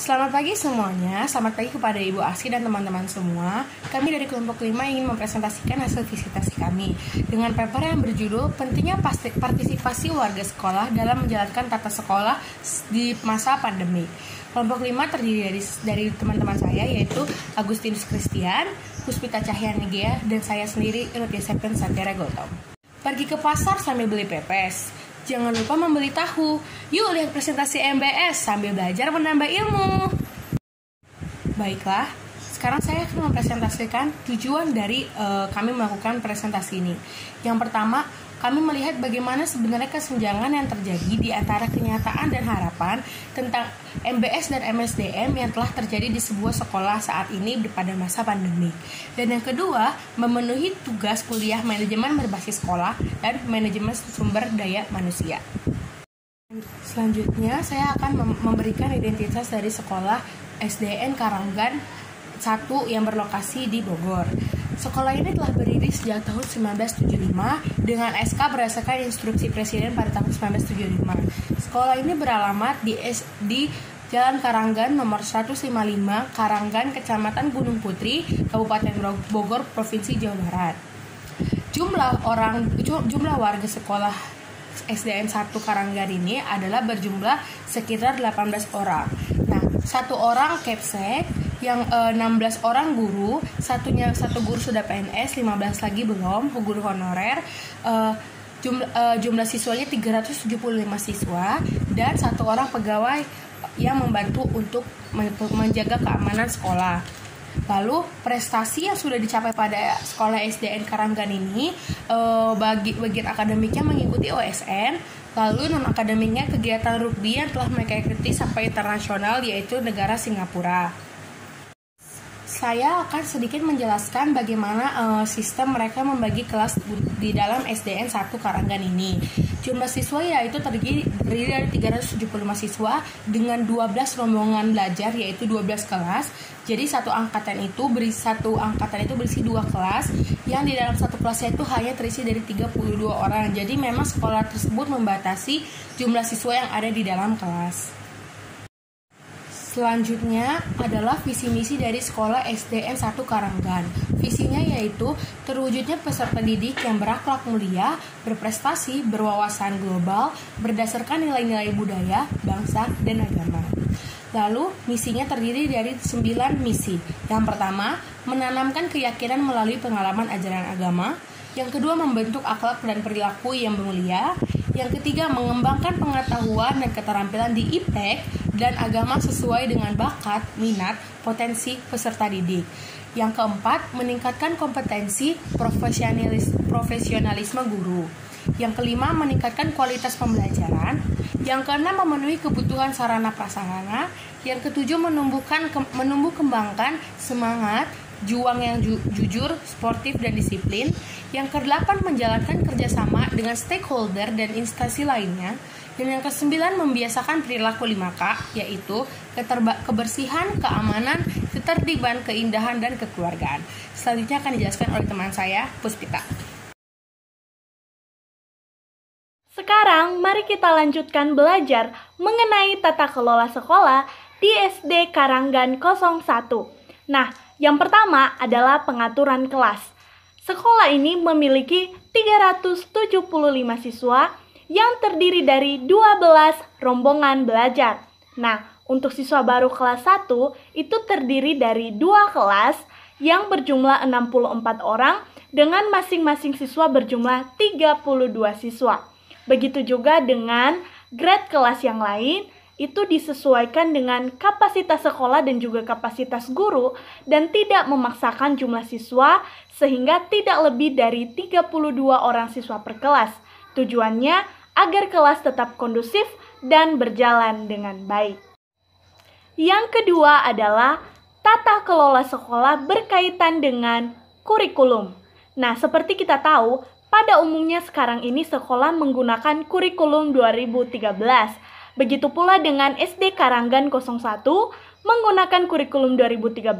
Selamat pagi semuanya, selamat pagi kepada Ibu Aski dan teman-teman semua. Kami dari kelompok 5 ingin mempresentasikan hasil visitasi kami dengan paper yang berjudul Pentingnya Partisipasi Warga Sekolah dalam Menjalankan Tata Sekolah di Masa Pandemi. Kelompok 5 terdiri dari teman-teman saya, yaitu Agustinus Christian, Puspita Cahyanigea, dan saya sendiri, Rutia Septen Santiara Gautam. Pergi ke pasar sambil beli pepes. Jangan lupa membeli tahu. Yuk lihat presentasi MBS sambil belajar menambah ilmu. Baiklah, sekarang saya akan mempresentasikan tujuan dari kami melakukan presentasi ini. Yang pertama, kami melihat bagaimana sebenarnya kesenjangan yang terjadi di antara kenyataan dan harapan tentang MBS dan MSDM yang telah terjadi di sebuah sekolah saat ini pada masa pandemi. Dan yang kedua, memenuhi tugas kuliah manajemen berbasis sekolah dan manajemen sumber daya manusia. Selanjutnya, saya akan memberikan identitas dari sekolah SDN Karanggan 1 yang berlokasi di Bogor. Sekolah ini telah berdiri sejak tahun 1975 dengan SK berdasarkan instruksi Presiden pada tahun 1975. Sekolah ini beralamat di Jalan Karanggan nomor 155, Karanggan, Kecamatan Gunung Putri, Kabupaten Bogor, Provinsi Jawa Barat. Jumlah warga sekolah SDN 1 Karanggan ini adalah berjumlah sekitar 18 orang. Nah, satu orang Kepsek, yang 16 orang guru, satu guru sudah PNS, 15 lagi belum, guru honorer. Jumlah siswanya 375 siswa dan satu orang pegawai yang membantu untuk menjaga keamanan sekolah. Lalu prestasi yang sudah dicapai pada sekolah SDN Karanggan ini, bagian akademiknya mengikuti OSN, lalu non akademiknya kegiatan rugby yang telah mereka ikuti sampai internasional, yaitu negara Singapura. Saya akan sedikit menjelaskan bagaimana sistem mereka membagi kelas di dalam SDN 1 Karanggan ini. Jumlah siswa yaitu terdiri dari 375 siswa dengan 12 rombongan belajar, yaitu 12 kelas. Jadi satu angkatan itu berisi 2 kelas, yang di dalam satu kelasnya itu hanya terisi dari 32 orang. Jadi memang sekolah tersebut membatasi jumlah siswa yang ada di dalam kelas. Selanjutnya adalah visi misi dari sekolah SDN 1 Karanggan. Visinya yaitu terwujudnya peserta didik yang berakhlak mulia, berprestasi, berwawasan global, berdasarkan nilai-nilai budaya, bangsa, dan agama. Lalu, misinya terdiri dari 9 misi. Yang pertama, menanamkan keyakinan melalui pengalaman ajaran agama. Yang kedua, membentuk akhlak dan perilaku yang mulia. Yang ketiga, mengembangkan pengetahuan dan keterampilan di IPTEK dan agama sesuai dengan bakat, minat, potensi peserta didik. Yang keempat, meningkatkan kompetensi profesionalisme guru. Yang kelima, meningkatkan kualitas pembelajaran. Yang keenam, memenuhi kebutuhan sarana prasarana. Yang ketujuh, menumbuh kembangkan semangat, juang yang jujur, sportif, dan disiplin. Yang kedelapan, menjalankan kerjasama dengan stakeholder dan instansi lainnya. Dan yang kesembilan, membiasakan perilaku 5K, yaitu kebersihan, keamanan, ketertiban, keindahan, dan kekeluargaan. Selanjutnya akan dijelaskan oleh teman saya, Puspita. Sekarang, mari kita lanjutkan belajar mengenai tata kelola sekolah di SD Karanggan 01. Nah, yang pertama adalah pengaturan kelas. Sekolah ini memiliki 375 siswa yang terdiri dari 12 rombongan belajar. Nah, untuk siswa baru kelas 1 itu terdiri dari 2 kelas yang berjumlah 64 orang dengan masing-masing siswa berjumlah 32 siswa. Begitu juga dengan grade kelas yang lain, itu disesuaikan dengan kapasitas sekolah dan juga kapasitas guru dan tidak memaksakan jumlah siswa sehingga tidak lebih dari 32 orang siswa per kelas. Tujuannya agar kelas tetap kondusif dan berjalan dengan baik. Yang kedua adalah tata kelola sekolah berkaitan dengan kurikulum. Nah, seperti kita tahu, pada umumnya sekarang ini sekolah menggunakan kurikulum 2013. Begitu pula dengan SD Karanggan 01 menggunakan kurikulum 2013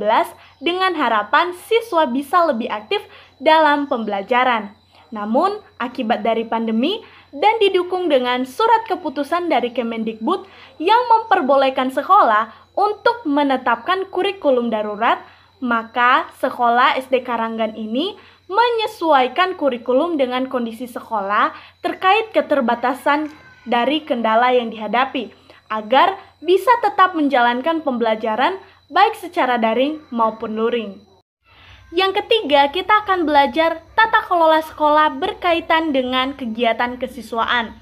dengan harapan siswa bisa lebih aktif dalam pembelajaran. Namun, akibat dari pandemi dan didukung dengan surat keputusan dari Kemendikbud yang memperbolehkan sekolah untuk menetapkan kurikulum darurat, maka sekolah SD Karanggan ini menyesuaikan kurikulum dengan kondisi sekolah terkait keterbatasan dari kendala yang dihadapi, agar bisa tetap menjalankan pembelajaran baik secara daring maupun luring. Yang ketiga, kita akan belajar tata kelola sekolah berkaitan dengan kegiatan kesiswaan.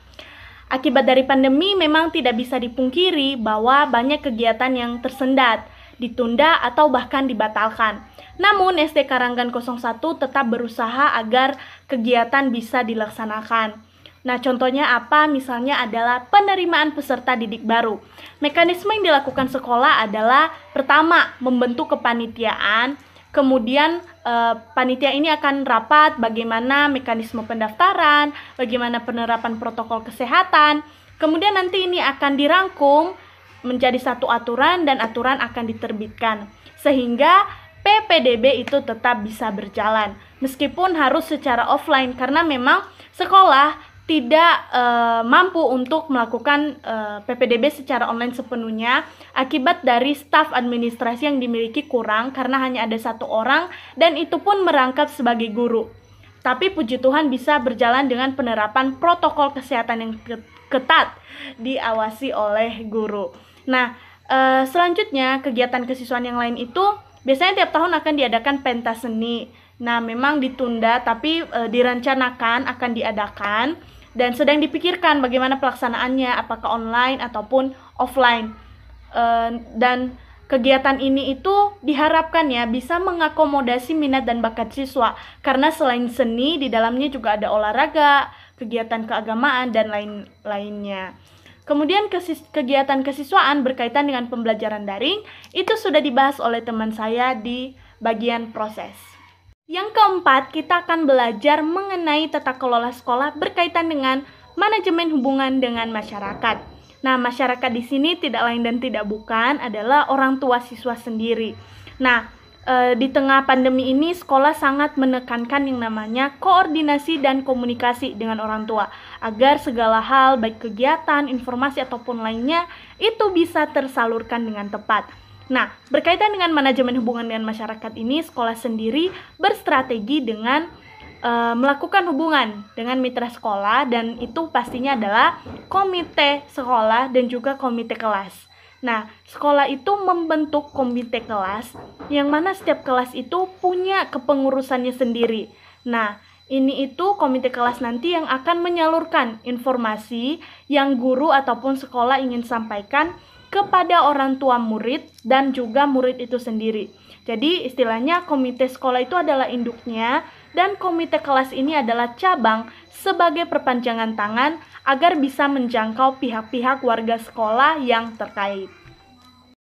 Akibat dari pandemi memang tidak bisa dipungkiri bahwa banyak kegiatan yang tersendat, ditunda atau bahkan dibatalkan. Namun SD Karanggan 01 tetap berusaha agar kegiatan bisa dilaksanakan. Nah, contohnya apa? Misalnya adalah penerimaan peserta didik baru. Mekanisme yang dilakukan sekolah adalah pertama, membentuk kepanitiaan. Kemudian panitia ini akan rapat bagaimana mekanisme pendaftaran, bagaimana penerapan protokol kesehatan. Kemudian nanti ini akan dirangkum menjadi satu aturan dan aturan akan diterbitkan. Sehingga PPDB itu tetap bisa berjalan meskipun harus secara offline karena memang sekolah tidak mampu untuk melakukan PPDB secara online sepenuhnya akibat dari staf administrasi yang dimiliki kurang karena hanya ada 1 orang dan itu pun merangkap sebagai guru. Tapi puji Tuhan bisa berjalan dengan penerapan protokol kesehatan yang ketat diawasi oleh guru. Nah, selanjutnya kegiatan kesiswaan yang lain itu biasanya tiap tahun akan diadakan pentas seni. Nah, memang ditunda tapi direncanakan akan diadakan dan sedang dipikirkan bagaimana pelaksanaannya, apakah online ataupun offline. Dan kegiatan ini itu diharapkan ya bisa mengakomodasi minat dan bakat siswa karena selain seni di dalamnya juga ada olahraga, kegiatan keagamaan dan lain-lainnya. Kemudian kegiatan kesiswaan berkaitan dengan pembelajaran daring itu sudah dibahas oleh teman saya di bagian proses. Yang keempat, kita akan belajar mengenai tata kelola sekolah berkaitan dengan manajemen hubungan dengan masyarakat. Nah, masyarakat di sini tidak lain dan tidak bukan adalah orang tua siswa sendiri. Nah, di tengah pandemi ini sekolah sangat menekankan yang namanya koordinasi dan komunikasi dengan orang tua agar segala hal baik kegiatan, informasi ataupun lainnya itu bisa tersalurkan dengan tepat. Nah, berkaitan dengan manajemen hubungan dengan masyarakat ini sekolah sendiri berstrategi dengan melakukan hubungan dengan mitra sekolah dan itu pastinya adalah komite sekolah dan juga komite kelas. Nah, sekolah itu membentuk komite kelas yang mana setiap kelas itu punya kepengurusannya sendiri. Nah, ini itu komite kelas nanti yang akan menyalurkan informasi yang guru ataupun sekolah ingin sampaikan kepada orang tua murid dan juga murid itu sendiri. Jadi istilahnya komite sekolah itu adalah induknya dan komite kelas ini adalah cabang sebagai perpanjangan tangan agar bisa menjangkau pihak-pihak warga sekolah yang terkait.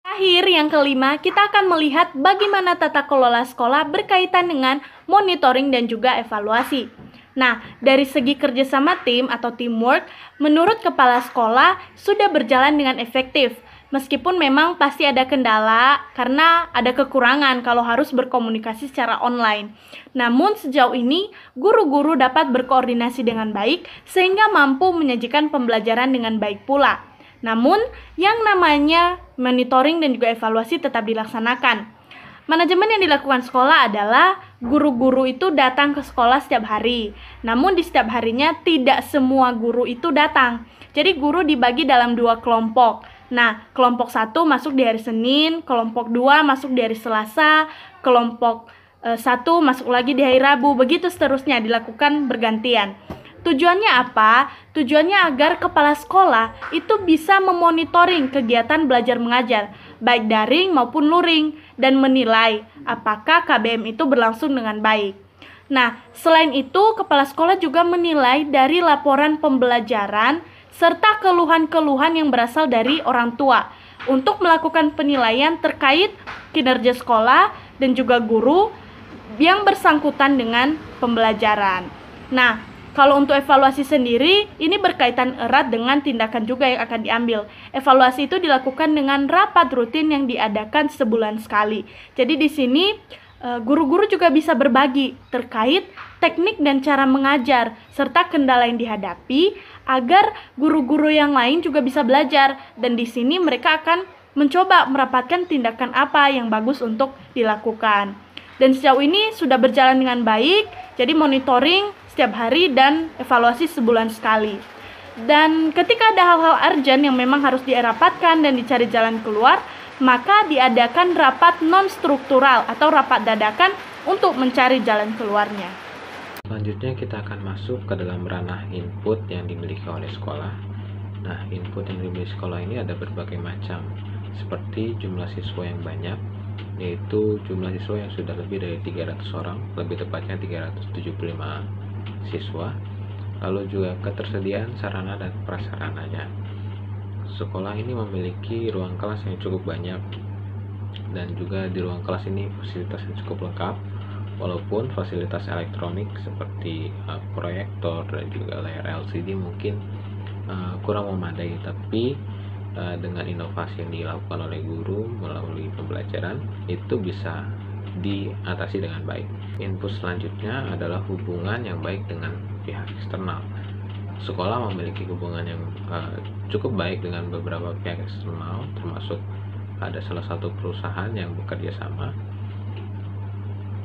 Terakhir, yang kelima, kita akan melihat bagaimana tata kelola sekolah berkaitan dengan monitoring dan juga evaluasi. Nah, dari segi kerjasama tim atau teamwork, menurut kepala sekolah sudah berjalan dengan efektif. Meskipun memang pasti ada kendala karena ada kekurangan kalau harus berkomunikasi secara online. Namun sejauh ini guru-guru dapat berkoordinasi dengan baik sehingga mampu menyajikan pembelajaran dengan baik pula. Namun yang namanya monitoring dan juga evaluasi tetap dilaksanakan. Manajemen yang dilakukan sekolah adalah guru-guru itu datang ke sekolah setiap hari. Namun di setiap harinya tidak semua guru itu datang. Jadi guru dibagi dalam 2 kelompok. Nah, kelompok 1 masuk di hari Senin, kelompok 2 masuk di hari Selasa, kelompok 1 masuk lagi di hari Rabu, begitu seterusnya dilakukan bergantian. Tujuannya apa? Tujuannya agar kepala sekolah itu bisa memonitoring kegiatan belajar mengajar, baik daring maupun luring, dan menilai apakah KBM itu berlangsung dengan baik. Nah, selain itu, kepala sekolah juga menilai dari laporan pembelajaran serta keluhan-keluhan yang berasal dari orang tua untuk melakukan penilaian terkait kinerja sekolah dan juga guru yang bersangkutan dengan pembelajaran. Nah, kalau untuk evaluasi sendiri, ini berkaitan erat dengan tindakan juga yang akan diambil. Evaluasi itu dilakukan dengan rapat rutin yang diadakan sebulan sekali. Jadi di sini guru-guru juga bisa berbagi terkait teknik dan cara mengajar serta kendala yang dihadapi agar guru-guru yang lain juga bisa belajar dan di sini mereka akan mencoba merapatkan tindakan apa yang bagus untuk dilakukan. Dan sejauh ini sudah berjalan dengan baik, jadi monitoring setiap hari dan evaluasi sebulan sekali. Dan ketika ada hal-hal urgent yang memang harus dirapatkan dan dicari jalan keluar, maka diadakan rapat non-struktural atau rapat dadakan untuk mencari jalan keluarnya. Selanjutnya kita akan masuk ke dalam ranah input yang dimiliki oleh sekolah. Nah, input yang dimiliki sekolah ini ada berbagai macam, seperti jumlah siswa yang banyak, yaitu jumlah siswa yang sudah lebih dari 300 orang, lebih tepatnya 375 siswa. Lalu juga ketersediaan sarana dan prasarananya. Sekolah ini memiliki ruang kelas yang cukup banyak, dan juga di ruang kelas ini fasilitasnya cukup lengkap, walaupun fasilitas elektronik seperti proyektor dan juga layar LCD mungkin kurang memadai, tapi dengan inovasi yang dilakukan oleh guru melalui pembelajaran itu bisa diatasi dengan baik. Input selanjutnya adalah hubungan yang baik dengan pihak eksternal. Sekolah memiliki hubungan yang cukup baik dengan beberapa pihak eksternal, termasuk ada salah satu perusahaan yang bekerja sama.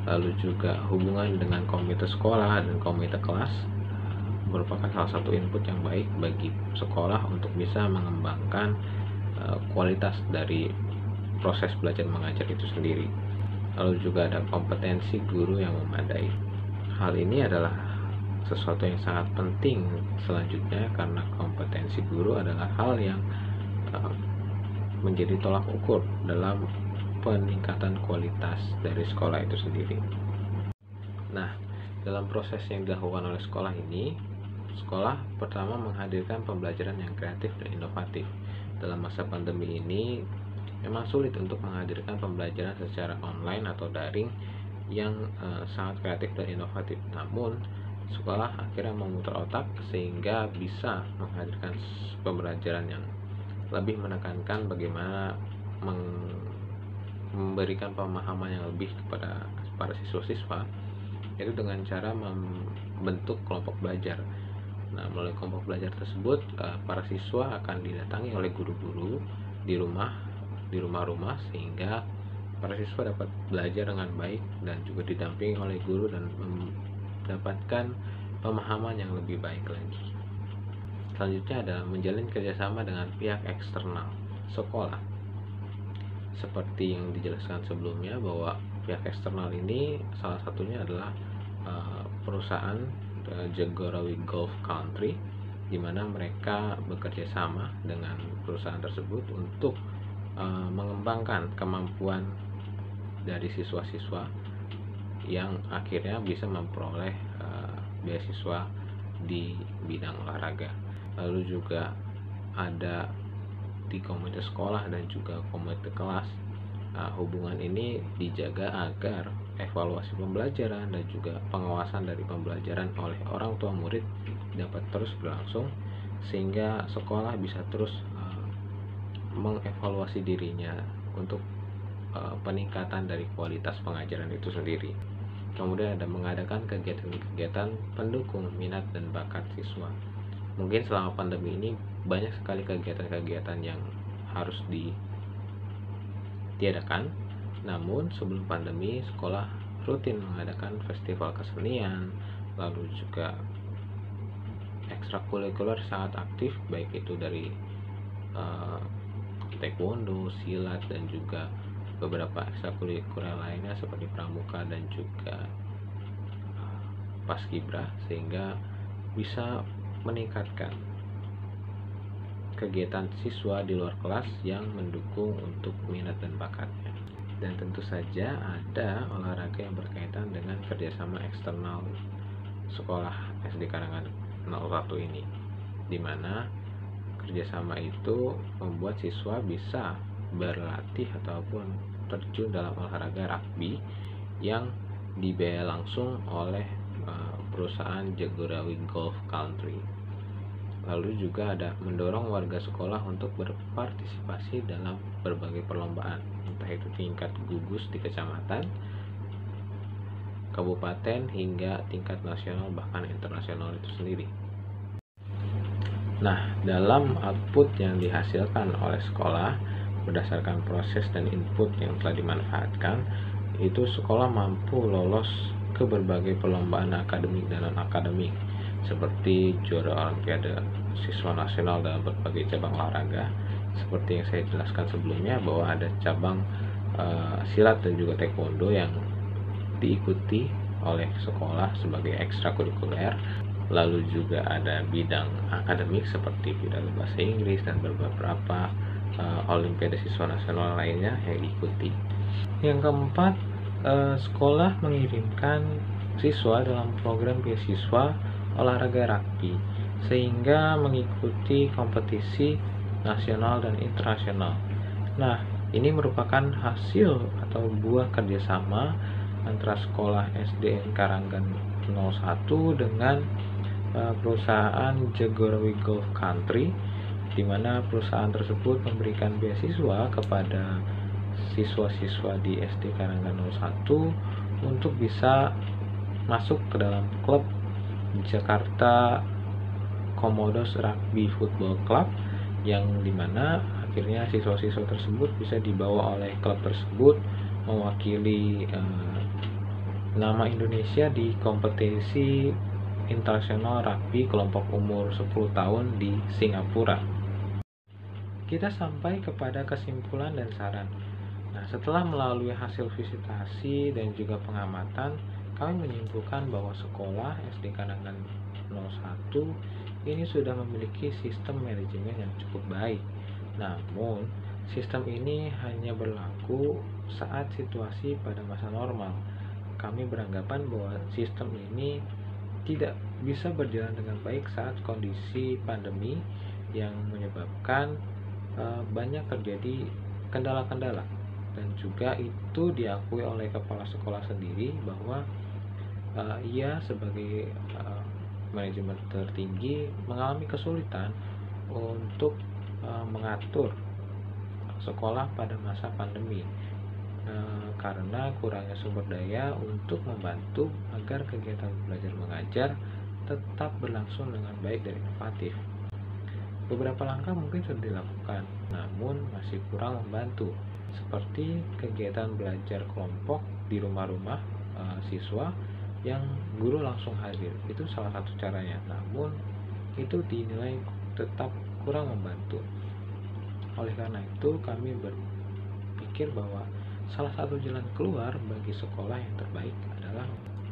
Lalu juga hubungan dengan komite sekolah dan komite kelas merupakan salah satu input yang baik bagi sekolah untuk bisa mengembangkan kualitas dari proses belajar mengajar itu sendiri. Lalu juga ada kompetensi guru yang memadai. Hal ini adalah sesuatu yang sangat penting selanjutnya, karena kompetensi guru adalah hal yang menjadi tolak ukur dalam peningkatan kualitas dari sekolah itu sendiri. Nah, dalam proses yang dilakukan oleh sekolah ini, sekolah pertama menghadirkan pembelajaran yang kreatif dan inovatif. Dalam masa pandemi ini, memang sulit untuk menghadirkan pembelajaran secara online atau daring yang sangat kreatif dan inovatif. Namun, sekolah akhirnya memutar otak sehingga bisa menghadirkan pembelajaran yang lebih menekankan bagaimana memberikan pemahaman yang lebih kepada para siswa-siswa, yaitu dengan cara membentuk kelompok belajar. Nah, melalui kelompok belajar tersebut, para siswa akan didatangi oleh guru-guru di rumah-rumah, sehingga para siswa dapat belajar dengan baik dan juga didampingi oleh guru dan mendapatkan pemahaman yang lebih baik lagi. Selanjutnya adalah menjalin kerjasama dengan pihak eksternal sekolah. Seperti yang dijelaskan sebelumnya, bahwa pihak eksternal ini salah satunya adalah perusahaan Jagorawi Gulf Country, di mana mereka bekerja sama dengan perusahaan tersebut untuk mengembangkan kemampuan dari siswa-siswa yang akhirnya bisa memperoleh beasiswa di bidang olahraga. Lalu juga ada di komite sekolah dan juga komite kelas, hubungan ini dijaga agar evaluasi pembelajaran dan juga pengawasan dari pembelajaran oleh orang tua murid dapat terus berlangsung, sehingga sekolah bisa terus mengevaluasi dirinya untuk peningkatan dari kualitas pengajaran itu sendiri. Kemudian ada mengadakan kegiatan-kegiatan pendukung minat dan bakat siswa. Mungkin selama pandemi ini banyak sekali kegiatan-kegiatan yang harus ditiadakan. Namun sebelum pandemi, sekolah rutin mengadakan festival kesenian, lalu juga ekstrakurikuler sangat aktif, baik itu dari taekwondo, silat, dan juga beberapa ekstrakurikuler lainnya seperti pramuka dan juga paskibra, sehingga bisa meningkatkan kegiatan siswa di luar kelas yang mendukung untuk minat dan bakatnya. Dan tentu saja ada olahraga yang berkaitan dengan kerjasama eksternal sekolah SD Karangan 01 ini, di mana kerjasama itu membuat siswa bisa berlatih ataupun terjun dalam olahraga rugby yang dibiayai langsung oleh perusahaan Jagorawi Gulf Country. Lalu juga ada mendorong warga sekolah untuk berpartisipasi dalam berbagai perlombaan, entah itu tingkat gugus di kecamatan, kabupaten, hingga tingkat nasional bahkan internasional itu sendiri. Nah, dalam output yang dihasilkan oleh sekolah, berdasarkan proses dan input yang telah dimanfaatkan, itu sekolah mampu lolos ke berbagai perlombaan akademik dan non-akademik, seperti juara olimpiade siswa nasional dalam berbagai cabang olahraga. Seperti yang saya jelaskan sebelumnya, bahwa ada cabang silat dan juga taekwondo yang diikuti oleh sekolah sebagai ekstrakurikuler. Lalu juga ada bidang akademik seperti bidang bahasa Inggris dan beberapa olimpiade siswa nasional lainnya yang diikuti. Yang keempat, sekolah mengirimkan siswa dalam program beasiswa olahraga rugby, sehingga mengikuti kompetisi nasional dan internasional. Nah, ini merupakan hasil atau buah kerjasama antara sekolah SDN Karanggan 01 dengan perusahaan Jagorawi Golf Country, di mana perusahaan tersebut memberikan beasiswa kepada siswa-siswa di SD Karanggan 01 untuk bisa masuk ke dalam klub Jakarta Komodos Rugby Football Club, yang dimana akhirnya siswa-siswa tersebut bisa dibawa oleh klub tersebut mewakili nama Indonesia di kompetisi internasional rugby kelompok umur 10 tahun di Singapura. Kita sampai kepada kesimpulan dan saran. Nah, setelah melalui hasil visitasi dan juga pengamatan, kami menyimpulkan bahwa sekolah SD Karanggan 01 ini sudah memiliki sistem manajemen yang cukup baik. Namun, sistem ini hanya berlaku saat situasi pada masa normal. Kami beranggapan bahwa sistem ini tidak bisa berjalan dengan baik saat kondisi pandemi yang menyebabkan banyak terjadi kendala-kendala, dan juga itu diakui oleh kepala sekolah sendiri bahwa ia sebagai manajemen tertinggi mengalami kesulitan untuk mengatur sekolah pada masa pandemi karena kurangnya sumber daya untuk membantu agar kegiatan belajar mengajar tetap berlangsung dengan baik dan inovatif. Beberapa langkah mungkin sudah dilakukan, namun masih kurang membantu, seperti kegiatan belajar kelompok di rumah-rumah siswa yang guru langsung hadir. Itu salah satu caranya, namun itu dinilai tetap kurang membantu. Oleh karena itu, kami berpikir bahwa salah satu jalan keluar bagi sekolah yang terbaik adalah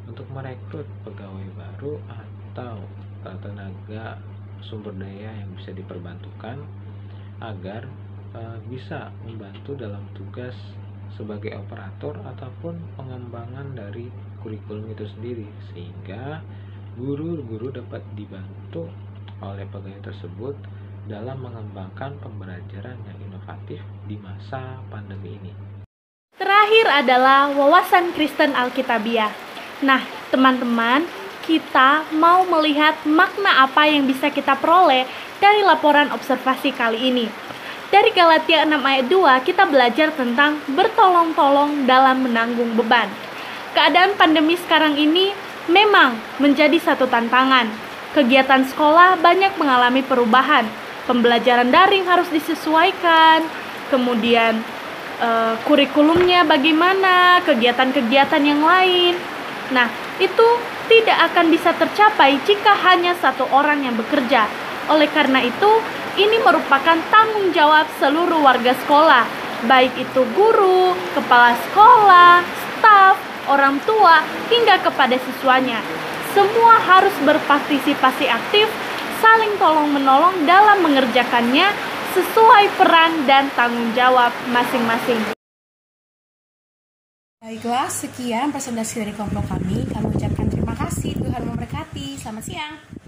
untuk merekrut pegawai baru atau tenaga sumber daya yang bisa diperbantukan agar bisa membantu dalam tugas sebagai operator ataupun pengembangan dari kurikulum itu sendiri, sehingga guru-guru dapat dibantu oleh pegawai tersebut dalam mengembangkan pembelajaran yang inovatif di masa pandemi ini. Terakhir adalah wawasan Kristen Alkitabiah. Nah, teman-teman, kita mau melihat makna apa yang bisa kita peroleh dari laporan observasi kali ini. Dari Galatia 6 ayat 2, kita belajar tentang bertolong-tolong dalam menanggung beban. Keadaan pandemi sekarang ini memang menjadi satu tantangan. Kegiatan sekolah banyak mengalami perubahan. Pembelajaran daring harus disesuaikan, kemudian kurikulumnya bagaimana, kegiatan-kegiatan yang lain. Nah, itu tidak akan bisa tercapai jika hanya satu orang yang bekerja. Oleh karena itu, ini merupakan tanggung jawab seluruh warga sekolah, baik itu guru, kepala sekolah, staf, orang tua, hingga kepada siswanya. Semua harus berpartisipasi aktif, saling tolong-menolong dalam mengerjakannya sesuai peran dan tanggung jawab masing-masing. Baiklah, sekian presentasi dari kelompok kami. Kami ucapkan terima kasih. Tuhan memberkati. Selamat siang.